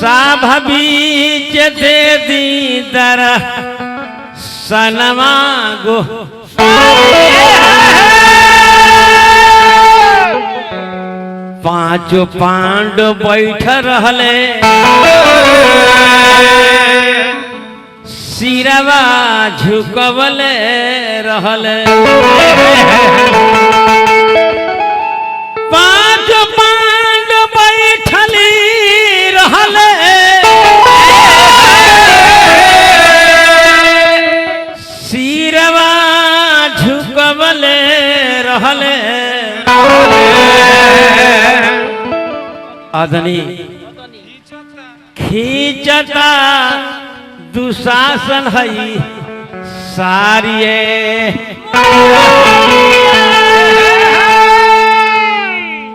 साभबीच दे दी दर सनमा गो पांचों पांडव बैठ रहले सिरवा झुकवले रहले पांचों पांडव बैठली रहले सिरवा झुकवले रहले अदनी खींचता दुशासन हई सारिये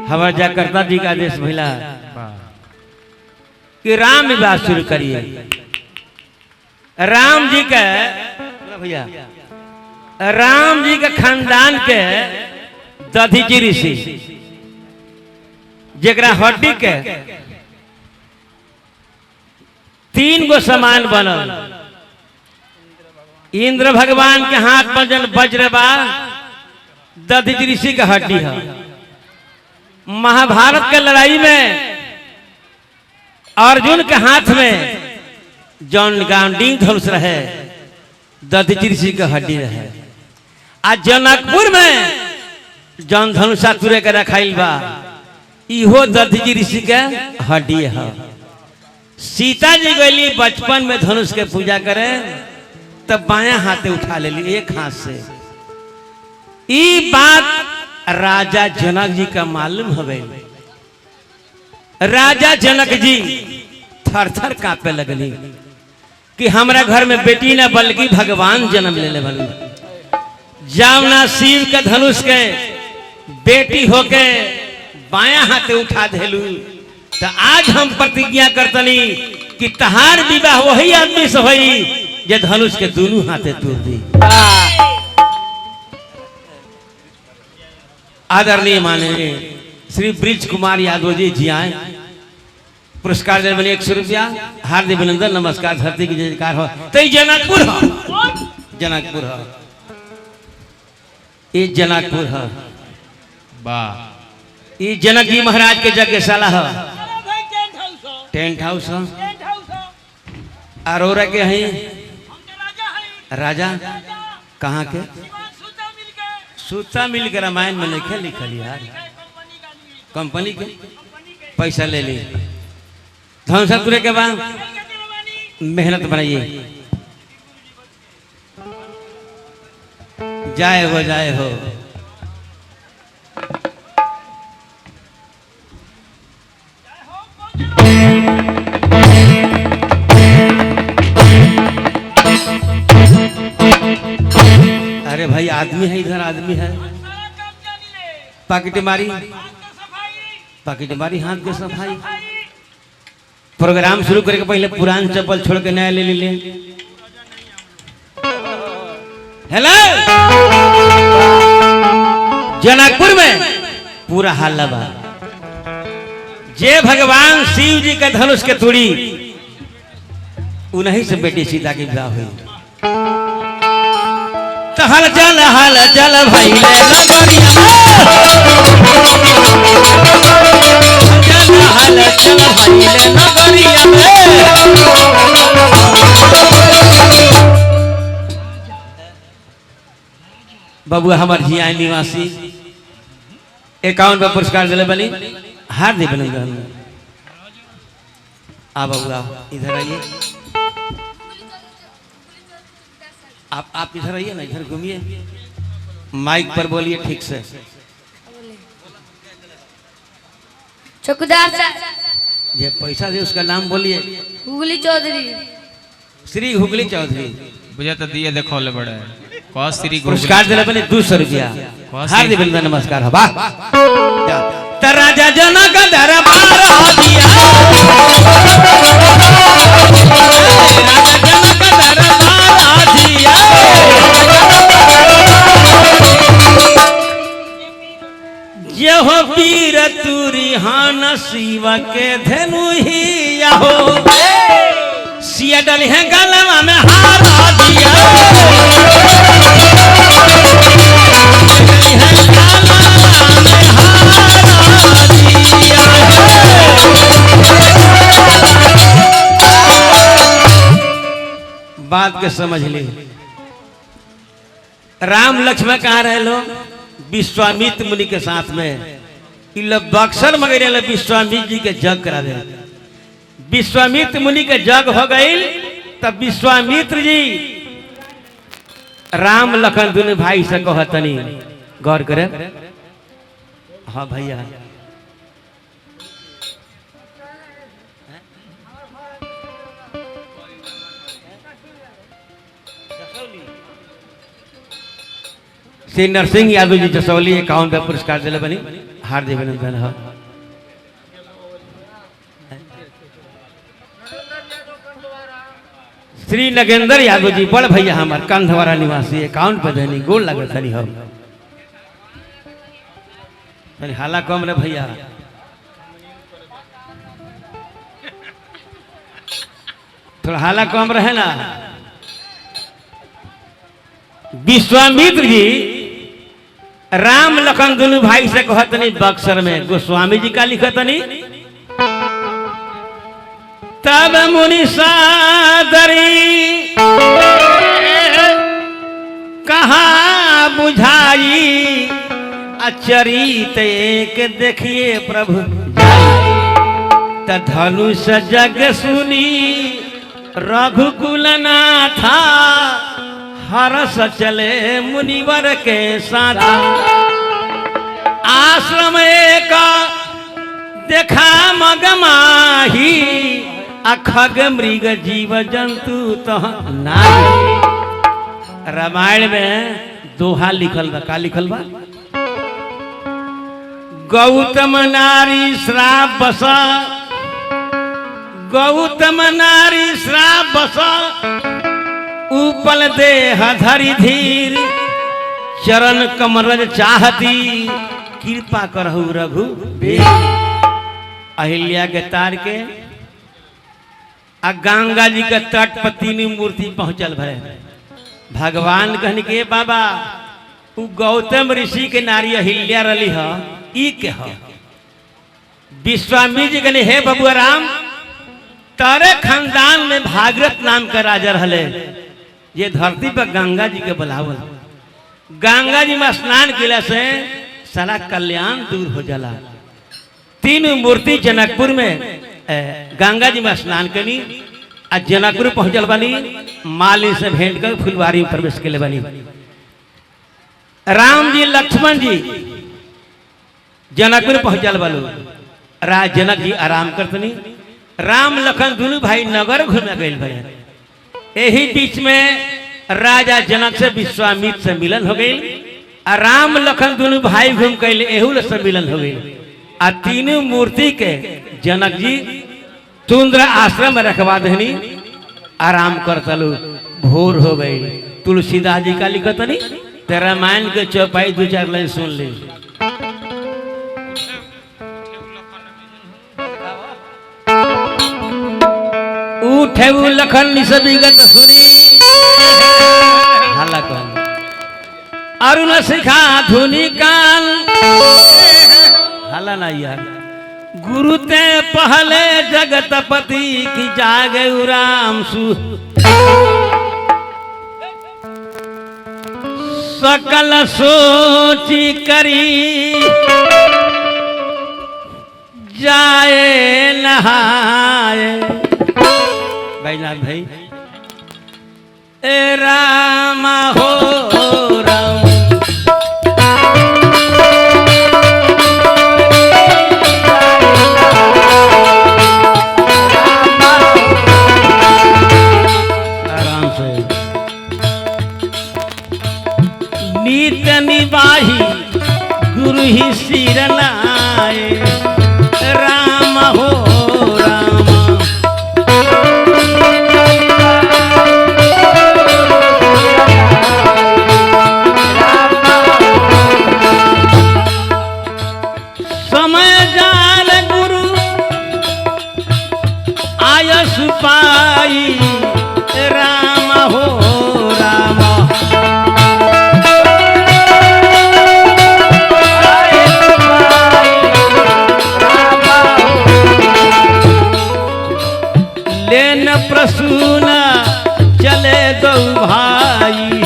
हमारा जाकर्ता जी का आदेश भइला कि राम विवाह शुरू करिए। राम जी के भैया राम जी के खानदान के दधीची ऋषि जरा हड्डी के 3 गो समान बनल। इंद्र भगवान के हाथ में जल वज्र बा दधीची ऋषि का हड्डी है। महाभारत के लड़ाई में अर्जुन के हाथ में जौन गांडीव धनुष रहे दधीची ऋषि का हड्डी रहे। आज जनकपुर में जौन धनुषा तुरे के रखाइल बा इहो दधीची ऋषि के हड्डी है। सीता जी गई बचपन में धनुष के पूजा करे तब बायां हाथे उठा ले ली एक हाथ से। ई बात राजा जनक जी का मालूम हो गई। राजा जनक जी थर थर कांपे लगली कि हमारा घर में बेटी न बल्कि भगवान जन्म ले ले बनी। जावना शिव के धनुष के बेटी होके बायां हाथे उठा देलू तो आज हम प्रतिज्ञा करतनी कि तहार विवाह वही आदमी से होई जे धनुष के दोनों हाथे तोड़ दी। आदरणीय माननीय श्री ब्रिज कुमार यादव जी आए पुरस्कार दे बने 100 रुपया। हार्दिक अभिनंदन नमस्कार धरती की जयकार हो। तो जनकपुर हो जनकपुर हो ये जनकपुर हो वाह ये जनक जी महाराज के यज्ञशाला है। टेंट हाउस हो अरोरा के हैं राजा कहाँ के सूता मिल के रामायण में लिखे लिखल यार कंपनी के पैसा ले ली धनुषा तुरे के बाद मेहनत बनाइए जाए हो अरे भाई आदमी है इधर आदमी है पाकिट मारी हाथ के सफाई। प्रोग्राम शुरू करके पहले पुरान चप्पल छोड़ के नया ले ले। हेलो जनकपुर में पूरा हल्ला बा जे भगवान शिव जी के धनुष के तोड़ी उन्हीं से बेटी सीता की विवाह हुई। तो हल चल भाई ले नगरिया हल चल भाई ले नगरिया बाबू हमार जिया निवासी 51 पे पुरस्कार दिले बनी हार्दिक अभिनंदन। आ बाबू इधर आइए आप इधर आइए ना इधर घूमिए माइक पर बोलिए ठीक से। चौकीदार साहब ये पैसा दे उसका नाम बोलिए। हुगली चौधरी श्री हुगली चौधरी मुझे तो दिए देखो ले बड़ा कौन श्री पुरस्कार दिले बने 200 रुपया। हार्दिक अभिनंदन नमस्कार। वाह राजा जनक दरबार आ दिया राजा जनक दरबार आ दिया ये हो पीर तुरिहाना शिव के धनु ही हो सिया डल है गलवा में हार दिया बात के समझ ली। राम लक्ष्मण कहाँ रहे लो? विश्वामित्र मुनि के साथ में बक्सर मगर विश्वामित्र जी के जग करा दे। विश्वामित्र मुनि के जग हो गई तब विश्वामित्र जी राम लखन दोनों भाई से कहतनी गौर करे। हाँ भैया श्री नरसिंह यादव जी जसौली 51 पे पुरस्कार दिले बनी हार्दिक अभिनंदन है। श्री नगेंद्र यादव जी बड़ भैया हमार कंधवारा निवासी 51 पे देनी गोल लगे थनी हम हाला कम रे भैया। थोड़ा हाला कम रहे ना। विश्वामित्र जी राम लखन दोनों भाई से कहतनी बक्सर में गोस्वामी जी का लिखतनी तब मुनि सादरी कहा बुझाई अचरित एक देखिए प्रभु धनुष जग सुनी रघुकुल नाथा हरस चले मुनिवर के साथ आश्रम एक देखा मगमाही अखग मृग जीव जंतु तो नाही। रामायण में दोहा लिखल बा का लिखल बा गौतम नारी श्राप बसा गौतम नारी श्राप बसा उपल देह धरि धीर चरण कमरज चाहती कृपा करहु रघु अहिल्या के तार के आ गंगा जी के तट पर तीन मूर्ति पहुंचल भरे। भगवान कहने के बाबा उ गौतम ऋषि के नारी अहिल्या रली ह ई के ह। विश्वामित्र जी कहने हे बबुआ राम तारे खानदान में भागीरथ नाम का राजा रहले ये धरती पर गंगा जी के बुलावल गंगा जी में स्नान किला से सारा कल्याण दूर हो जाला। तीन मूर्ति जनकपुर में गंगा जी में स्नान करी आ जनकपुर पहुंचल बनी माली से भेंट कर फुलवारी में प्रवेश के लिए बनी। राम जी लक्ष्मण जी जनकपुर पहुंचल बलो राज जनक जी आराम करतनी राम लखन दोनों भाई नगर घूमे गए भरे। यही बीच में राजा जनक से विश्वामित्र से मिलन हो गई और राम लखन दोनों भाई घूम के एहू से मिलन हो गई। आ तीनों मूर्ति के जनक जी तुंद्र आश्रम में रखवा देनी आराम करतलू। भोर हो गई तुलसीदास जी का लिखतनी तेरा रामायण के चौपाई 2-4 लाइन सुन ली। उठे लखन निसबिगत सुनी हाला कौन अरुण शिखा धुनी कान हाला ना यार गुरु ते पहले जगतपति की जागे राम सु सकल सोची करी जाए नहाए। भाईनाथ भाई ए राम हो राम आराम से नीत निवाही गुरु ही सिर नाए राम हो राम प्रसून चले दो भाई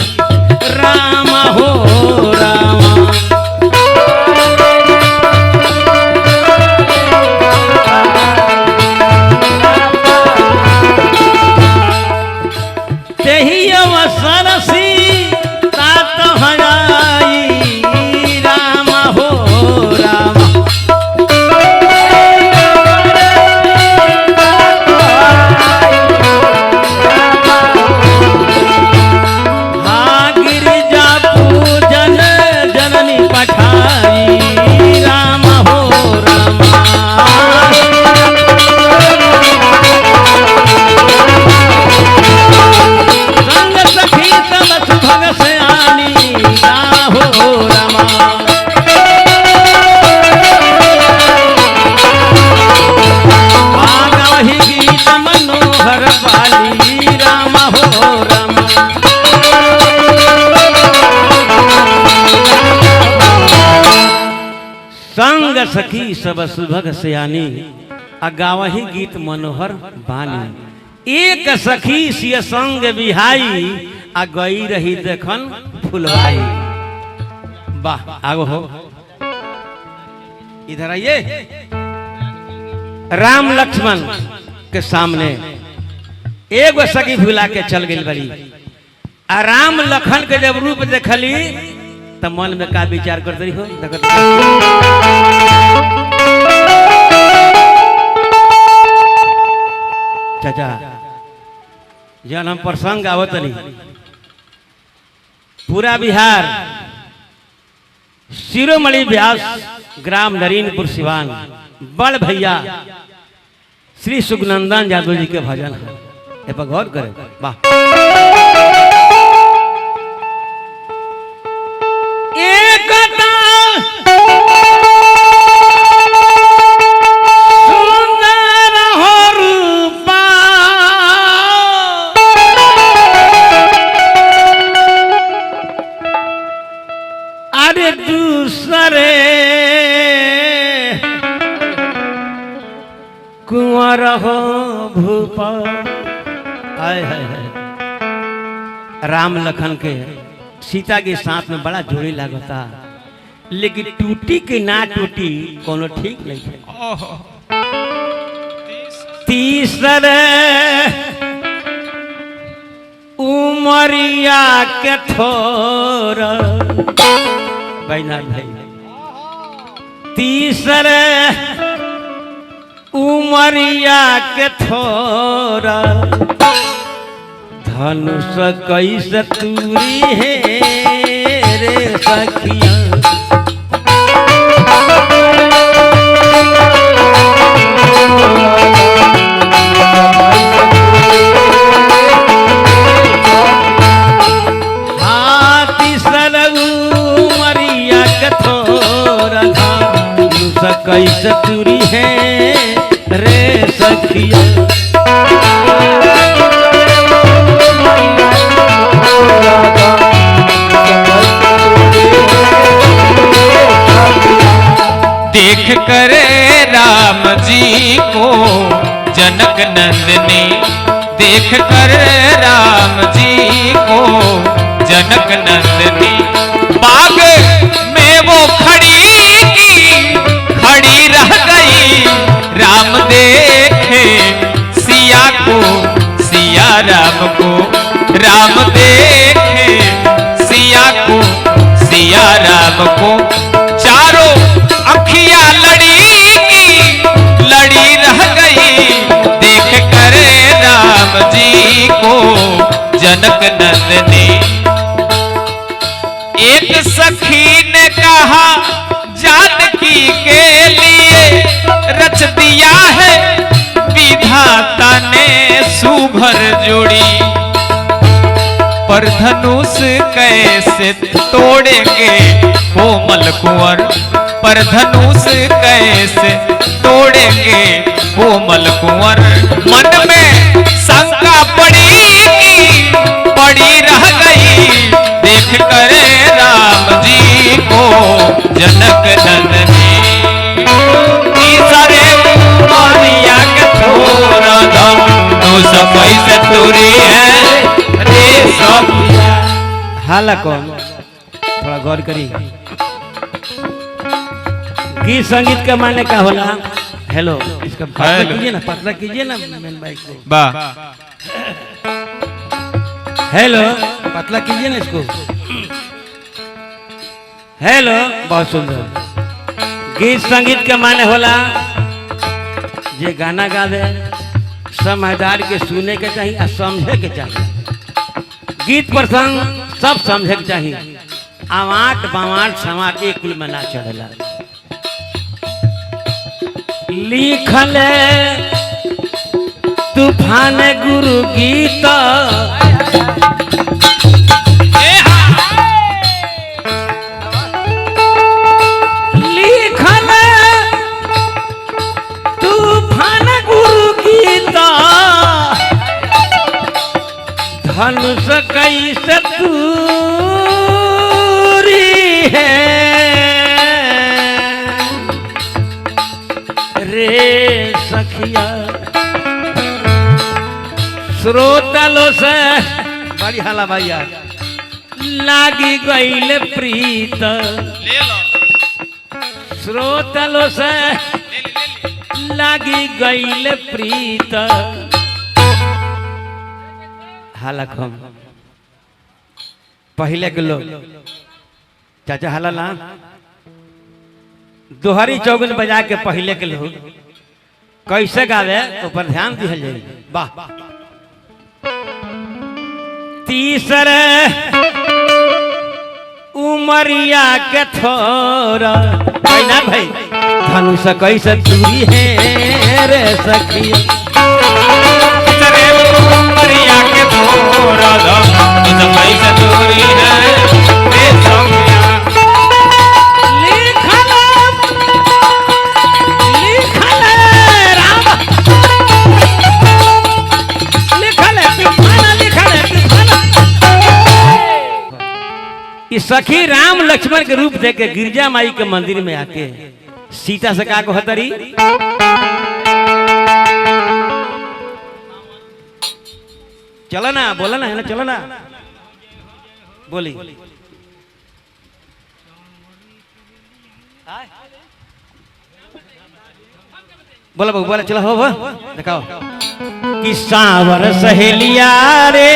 राम हो राम। तेही अवसर सीता तो हराई राम हो राम। हाँ गिरिजा पूजन जननी पठाई राम हो राम। संग सखी सब सुभग सयानी हो रमा। गावहि गीत मनोहर बाली राम हो रमा। संग सखी सब सुभग सयानी गावहि गीत मनोहर बानी। एक सखी सिय संग बिहाई आ गई रही देखन फुलवाई। वाह आगो हो इधर आइए। राम लक्ष्मण के सामने एगो सखी भुला के चल गई बड़ी। आ राम लखन के जब रूप देखली तब मन में का विचार करते हो चाचा जन हम प्रसंग आवत नहीं पूरा बिहार शिरोमणि व्यास ग्राम नरीनपुर सिवान बड़ भैया श्री सुखनंदन यादव जी के भजन है। ए पर गौर करें वाह। एकता सुंदर हो रूपा अरे दूसरे कुंवर हो भूपा। आय हाय राम लखन के सीता के साथ में बड़ा जोड़ी लगता लेकिन टूटी के ना टूटी कोनो ठीक नहीं है। तीसरे उमरिया के थोर बैनाथ भाई तीसरे उमरिया के थोर धनुष कैसे तूरी है रे सखिया। हाथी सरऊ मरिया कठोर धनुष कैसे तूरी है रे सखिया। देख करे राम जी को जनक नंदनी देख कर राम जी को जनक नंदनी बाग में वो खड़ी रह गई। राम देखे सिया को सिया राम को राम देखे सिया को सिया राम को। चारों अखियां लड़ी रह गई देख कर राम जी को जनक नंदनी। एक सखी ने कहा जानकी के लिए रच दिया है विधाता ने सुभर जोड़ी। पर धनुष कैसे तोड़ेंगे कोमल कुंवर पर धनुष कैसे तोड़ेंगे कोमल कुंवर। मन में शंका पड़ी रह गई देख कर राम जी को जनक नंदनी। तीसरे उमरिया के थोर धनुष तो कैसे दूरी है रे सखिया। हाला कौन थोड़ा गौर करी। गीत संगीत का माने का होला। हेलो इसका पतला कीजिए ना, पतला कीजिए ना मेन भाई को। वाह हेलो पतला कीजिए ना इसको। हेलो बहुत सुंदर। गीत संगीत के माने होला जे गाना गावे समझदार के सुने के चाहिए और समझे के चाहिए। गीत प्रसंग सब समझे के चाहिए। आवाट बावाट समाट एक कुल में ना चढ़ेला। लिखल तूफान गुरु गीत लिखल तूफान गुरु गीत धनुष कैसे दूरी है रे सखिया। श्रोतलो से बड़ी हाला भाई यार लागी गईल प्रीत। श्रोतलो से लागी गईल प्रीत। हाला कम पहले के लोग चाचा हाला ना दोहरी चौगुन बजा के पहले के लोग कैसे गावे ऊपर ध्यान दिया जाए। वाह तीसरे उमरिया के थोड़ा ना भाई धनुष कैसे दूरी है रे सखिया। तीसरे उमरिया के थोड़ा धनुष कैसे दूरी है रे सखिया। सखी राम लक्ष्मण के रूप देके गिरजा माई के मंदिर में आके सीता से का कहतरी चलो ना बोला ना है ना चलो ना बोली बोला बाबू बोला चलो हो दिखाओ कि सावर सहेलिया रे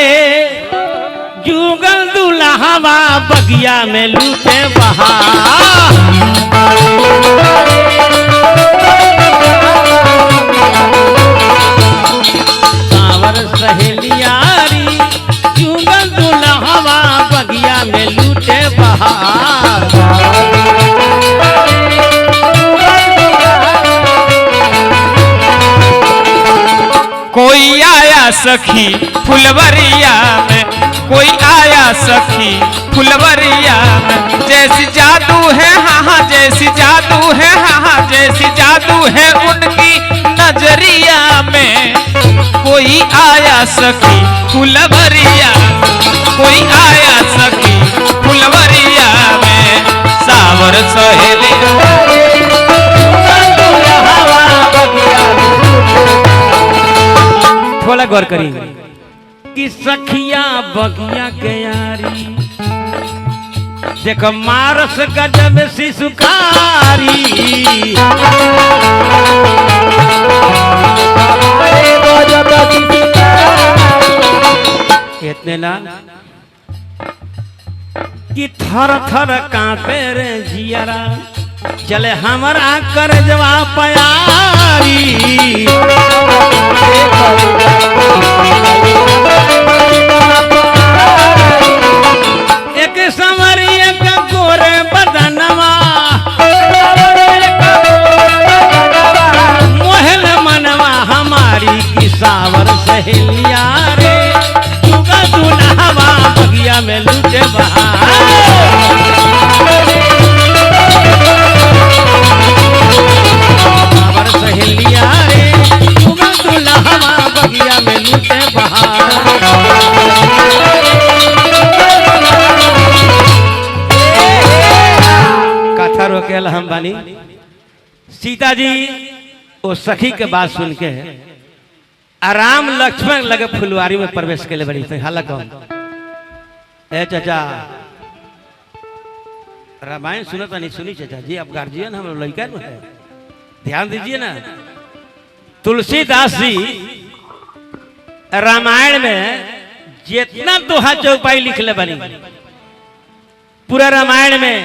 जुगल दुल्हवा बगिया में लूटे बहार। सावर सहेलिया रे जुगल दुल्हवा बगिया में लूटे बहार। कोई आया सखी फुलवरिया में, कोई आया सखी फुलवरिया में। जैसी जादू है हाँ हाँ जैसी जादू है हाँ हाँ जैसी जादू है उनकी नजरिया में। कोई आया सखी फुलवरिया, कोई आया सखी फुलवरिया में। सावर सहेली थोड़ा गौर करी कि सखिया बगिया के यारी देखो मारस गजब शिशुकारी। इतने ना कि थर थर कांपे रे जियरा चले हमारा कर जवा प्यारी। एक समरिया का गोरे बदनवा मोहल मनवा हमारी की सावर सहेलिया रे जुगा दुल्हवा बगिया में लूटे बहार। सावर सहेलिया रे जुगा दुल्हवा बगिया में लूटे बहार। कथा रोकेल हम बानी सीता जी वो सखी के बात सुन के राम लक्ष्मण लगे फुलवारी में प्रवेश के लिए बड़ी हाला कौन ए चाचा रामायण सुनता नहीं सुनी चाचा जी आप गार्जियन हम लड़का में है ध्यान दीजिए ना। तुलसीदास जी रामायण में जितना दोहा चौपाई लिखले बनी पूरा रामायण में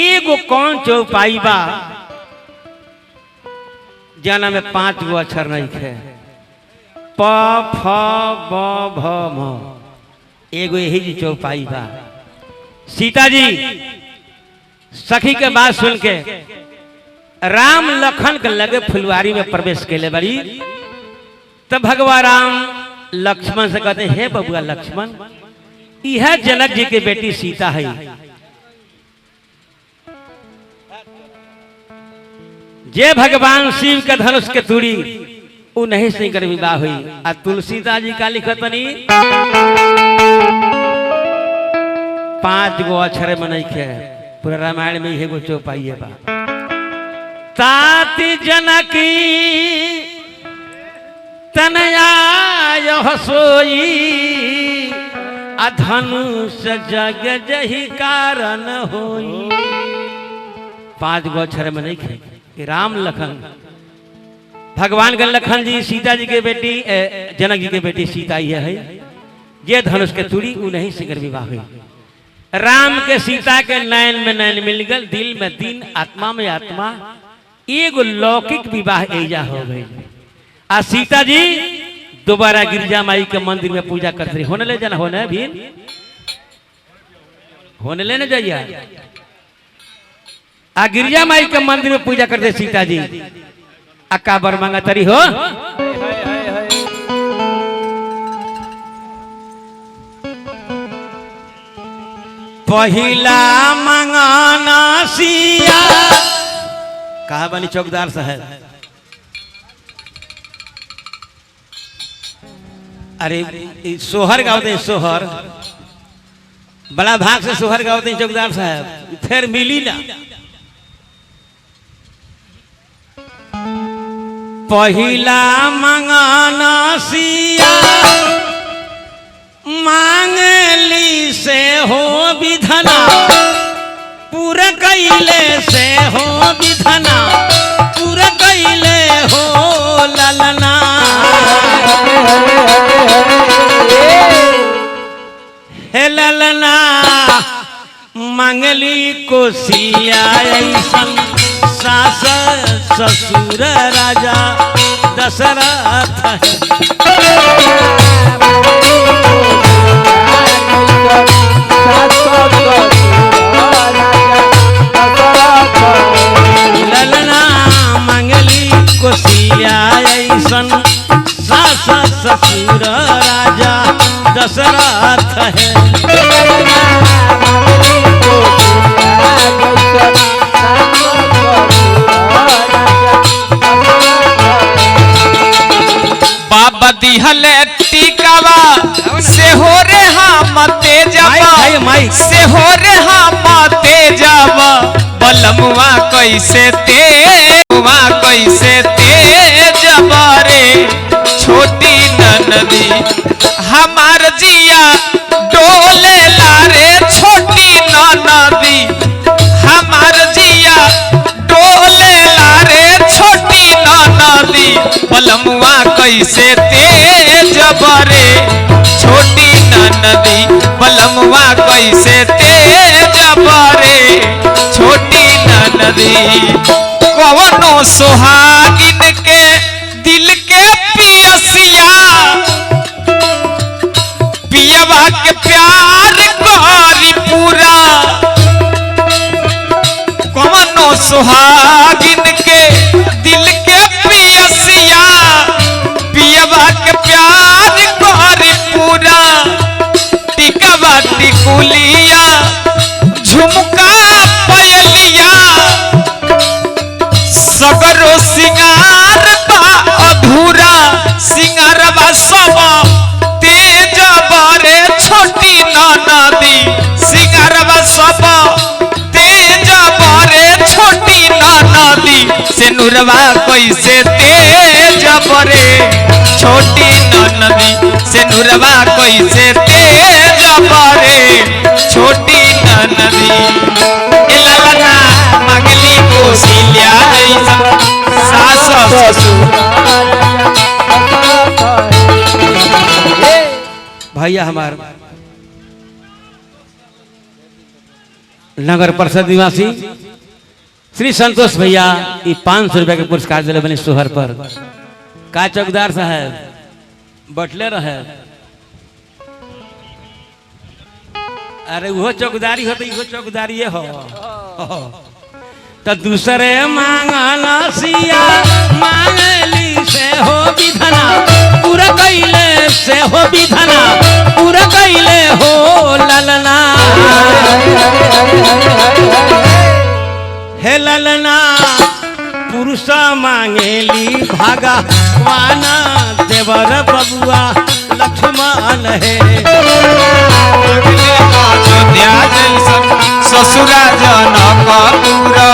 एगो कौन चौपाई बा जाना में 5 गो अक्षर नहीं खे प फ ब भ म एगो यही जी चौपाई बा। सीता जी सखी के बात सुन के राम लखन के लगे फुलवारी में प्रवेश के लिए बड़ी तब भगवान राम लक्ष्मण से कहते हे बबुआ लक्ष्मण यह जनक जी की बेटी सीता है जे भगवान शिव के धनुष के तूड़ी वो नहीं से कर विवाह हुई आ तुलसीदास जी का लिखत बनी 5 गो अक्षर में नहीं खे पूरा रामायण में यही गो चौपाई बा। ताति जनकी तनया यह सोई अधनुष जग जही कारण होई 5 गो अक्षर में नहीं खे राम लखन भगवान के लखन जी सीता जी के बेटी जनक जी के बेटी सीता ये है ये धनुष के तुड़ी उ नहीं सिगर विवाह हुई। राम के सीता के नयन में नयन मिल गल दिल में दिन आत्मा में आत्मा एगो लौकिक विवाह एजा हो गई। आ सीता जी दोबारा गिरजा माई के मंदिर में पूजा करते रही होने ले जाना होने भी होने लेने जाइए आ गिरजा माई के मंदिर में पूजा करते सीता जी अक्का बर मांगा तरी हो पहिला मंगाना सिया कहा बनी चौकीदार साहब अरे सोहर गाते हैं सोहर बड़ा भाग से सोहर गाते हैं चौकीदार साहब फिर मिली ना पहिला मंगाना सिया मांगली से हो विधना पूरा कैले से हो विधना पूरा कैले हो ललना हे ललना मंगली कोसिया ऐसन सास ससुर राजा दशरथ ललना मंगली कोसिया ऐसन सास ससुर राजा दशरथ है। बाबा दिहले टिकावा से हो रे हम तेजावा से हो रे हम तेजावा बलमुआ कैसे तेजवा रे छोटी ननदी हमार जिया डोले लारे छोटी ननदी हमार जिया डोले लारे छोटी ननदी बलमुआ कैसे तेजवा रे छोटी ननदी बलमुआ कैसे तेजवा रे छोटी ननदी कवनो सुहागिन के दिल के पियसिया पियवा के प्यार करी पूरा कवनो सुहागिन के दिल के पियसिया पियवा के प्यार करी पूरा टिकवा टिकुलिया झुमका पयलिया सगरो सिंगार बा अधूरा सिंगारवा सब तेज बारे छोटी ननदी सिंगारवा सब तेज बारे छोटी ननदी से नुरवा कैसे तेज बरे छोटी नदी से नुरवा कैसे तेजा बारे छोटी नदी ए ललना मंगली कोसिलिया सास ससुर भैया हमार नगर परिषद निवासी श्री संतोष भैया ये 500 रुपया के पुरस्कार दिले बने सोहर पर का चौकीदार साहब बटले रहे अरे वो चौकीदारी हो तो इहो चौकीदारी हो तो दूसरे मांगना सिया मांगली से हो विधना पूरा कैले से हो विधना पूरा कैले हो ललना हे ललना पुरुषा मांगेली भागा वाना देवर बबुआ लक्ष्मण है ससुरा जनक पूरा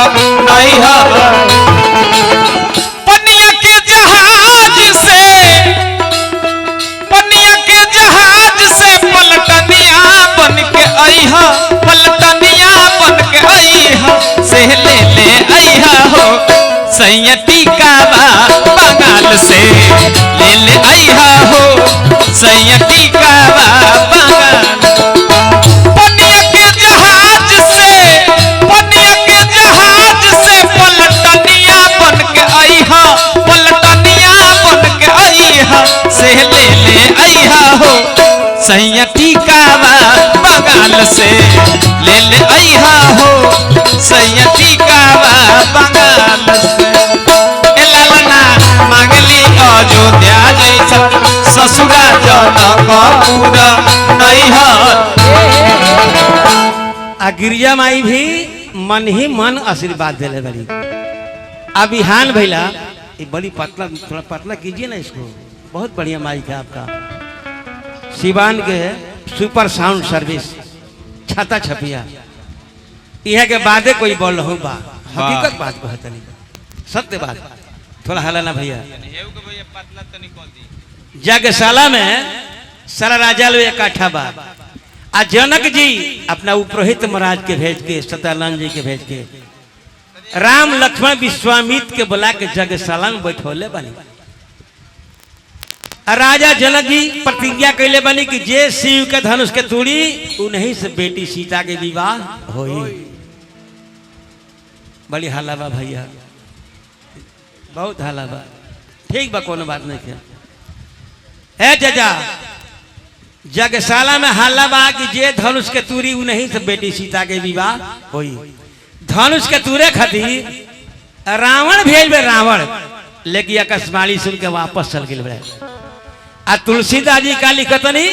नहीं पनिया के जहाज से पलटनिया बन के अइहा पलटनिया बन के अइहा से ले अइहा हो सैयती कावा बंगाल से ले अइहा हो सैयती कावा बंगाल पनिया के जहाज से पलटनिया बन के अइहा पलटनिया बन के अइहा से ले अइहा हो सैयती कावा बंगाल से ले अइहा हो सैयती कावा बंगाल से ए ललना मांगली अयोध्या जैसा ससुरा जनक पूरा नैहर आ गिरिजा माई भी मन ही मन आशीर्वाद दिले बड़ी अभिहान भैला ये बड़ी पतला थोड़ा पतला कीजिए ना इसको बहुत बढ़िया माइक है आपका सिवान के सुपर साउंड सर्विस छाता छपिया यह के बादे कोई बोल रहा बा हकीकत बात को है सत्य बात थोड़ा हलाना भैया यज्ञशाला में सारा राजा लो इकट्ठा बा आ जनक जी अपना उपरोहित महाराज के भेज के सत्यानंद जी के भेज के राम लक्ष्मण विश्वामित्र के बुला के यज्ञशाला में बैठोले बनी राजा जनक जी प्रतिज्ञा कैले बनी कि जे शिव के धनुष के तोड़ी उन्हीं से बेटी सीता के विवाह होई बड़ी हलावा भैया बहुत हलावा ठीक बा कोनो बात नहीं है ए चाचा यज्ञशाला में हल्ला बा कि जे धनुष के तूरी उन्हीं से बेटी सीता के विवाह होई धनुष के तूरे खातिर रावण भेज बे रावण लेकिन अकस्माली सुन के वापस चल गए आ तुलसीदास जी का लिखतनी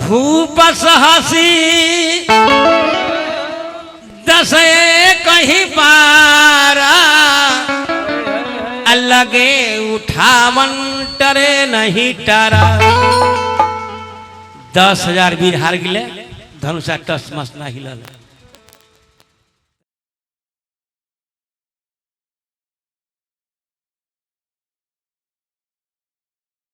भूप सहसी दस कहीं पारा अलगे उठावन टरे नहीं टरा 10,000 वीर हार गिले धनुषा टस मस ना हिलल